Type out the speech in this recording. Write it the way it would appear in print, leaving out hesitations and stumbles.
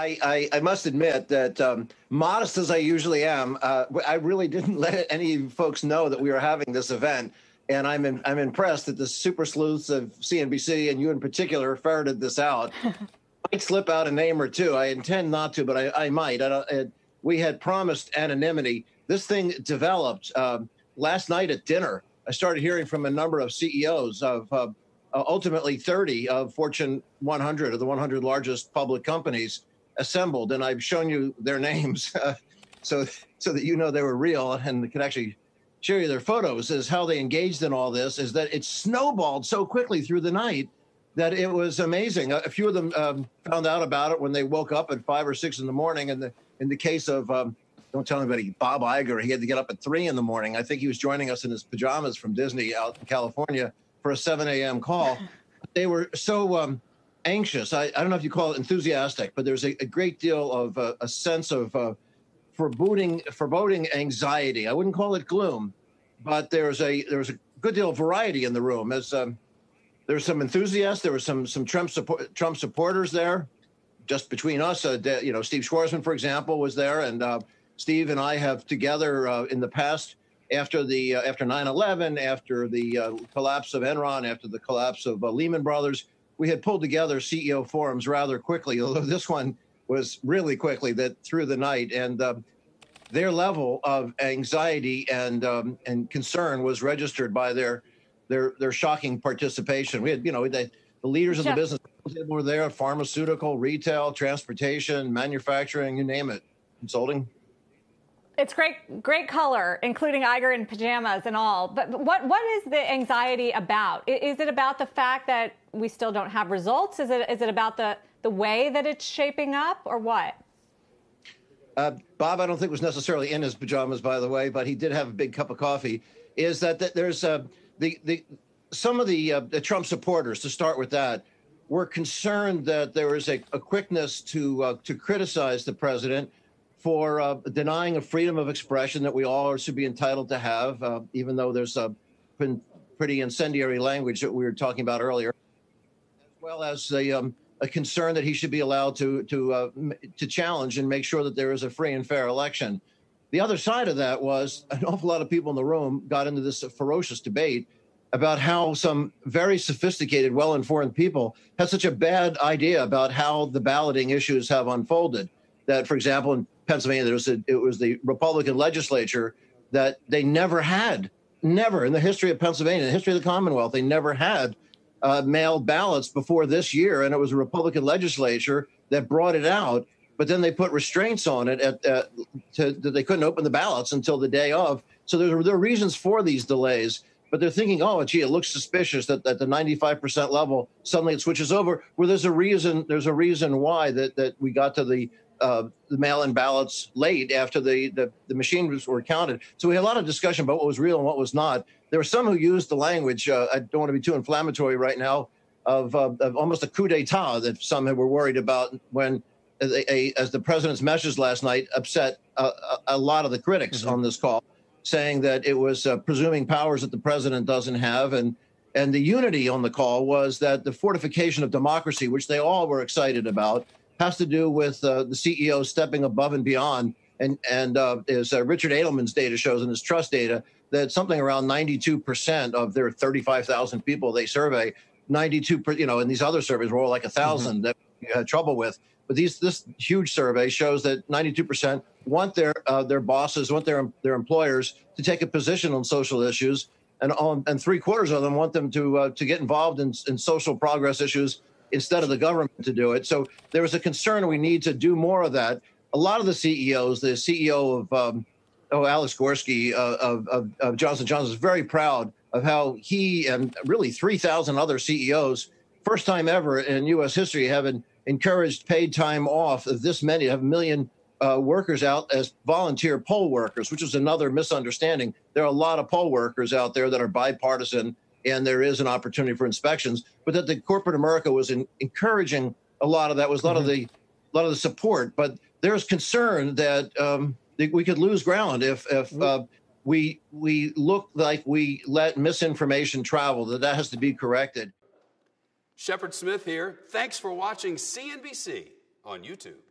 I must admit that modest as I usually am, I really didn't let any folks know that we were having this event. And I'm impressed that the super sleuths of CNBC and you in particular ferreted this out. Might slip out a name or two. I intend not to, but I might. We had promised anonymity. This thing developed last night at dinner. I started hearing from a number of CEOs of ultimately 30 of Fortune 100 of the 100 largest public companies assembled, and I've shown you their names so that you know they were real and can actually show you their photos. Is how they engaged in all this. Is that it snowballed so quickly through the night that it was amazing. A few of them found out about it when they woke up at 5 or 6 in the morning. And in the case of, don't tell anybody, Bob Iger, he had to get up at 3 in the morning. I think he was joining us in his pajamas from Disney out in California for a 7 a.m. call. They were so anxious. I don't know if you call it enthusiastic, but there's a great deal of a sense of foreboding anxiety. I wouldn't call it gloom, but there was a good deal of variety in the room. As there's some enthusiasts, there were some Trump supporters there. Just between us, Steve Schwarzman, for example, was there, and Steve and I have together in the past, after 9/11, after the collapse of Enron, after the collapse of Lehman Brothers, we had pulled together CEO forums rather quickly, although this one was really quickly that through the night. And their level of anxiety and concern was registered by their shocking participation. We had, the leaders of the business were there, pharmaceutical, retail, transportation, manufacturing, you name it, consulting. It's great color, including Iger in pajamas and all. But what is the anxiety about? Is it about the fact that we still don't have results? Is it about the way that it's shaping up, or what? Bob, I don't think was necessarily in his pajamas, by the way, but he did have a big cup of coffee. Is that there's some of the Trump supporters, to start with that, were concerned that there was a quickness to criticize the president for denying a freedom of expression that we all should be entitled to have, even though there's been pretty incendiary language that we were talking about earlier, as well as a concern that he should be allowed to challenge and make sure that there is a free and fair election. The other side of that was an awful lot of people in the room got into this ferocious debate about how some very sophisticated, well-informed people had such a bad idea about how the balloting issues have unfolded. That, for example, in Pennsylvania, it was the Republican legislature that they never in the history of Pennsylvania, in the history of the Commonwealth, they never had mailed ballots before this year. And it was a Republican legislature that brought it out. But then they put restraints on it that they couldn't open the ballots until the day of. So there are reasons for these delays. But they're thinking, oh, gee, it looks suspicious that at the 95% level, suddenly it switches over. Well, there's a reason why that we got to the mail-in ballots late after the machines were counted. So we had a lot of discussion about what was real and what was not. There were some who used the language, I don't want to be too inflammatory right now, of almost a coup d'etat that some were worried about when, as the president's message last night, upset a lot of the critics on this call, saying that it was presuming powers that the president doesn't have. And the unity on the call was that the fortification of democracy, which they all were excited about, has to do with the CEO stepping above and beyond. And as Richard Edelman's data shows in his trust data, that something around 92% of their 35,000 people they survey, 92%, and these other surveys were all like 1,000 that we had trouble with. But this huge survey shows that 92% want their bosses, want their employers to take a position on social issues, and 3/4 of them want them to get involved in social progress issues instead of the government to do it. So there was a concern we need to do more of that. A lot of the CEOs, the CEO of Alex Gorski of Johnson & Johnson, is very proud of how he and really 3,000 other CEOs, first time ever in U.S. history, have encouraged paid time off of this many, have 1 million workers out as volunteer poll workers, which is another misunderstanding. There are a lot of poll workers out there that are bipartisan, and there is an opportunity for inspections, but that the corporate America was encouraging a lot of that, was a lot of the support. But there's concern that we could lose ground if we look like we let misinformation travel, that has to be corrected. Shepard Smith here. Thanks for watching CNBC on YouTube.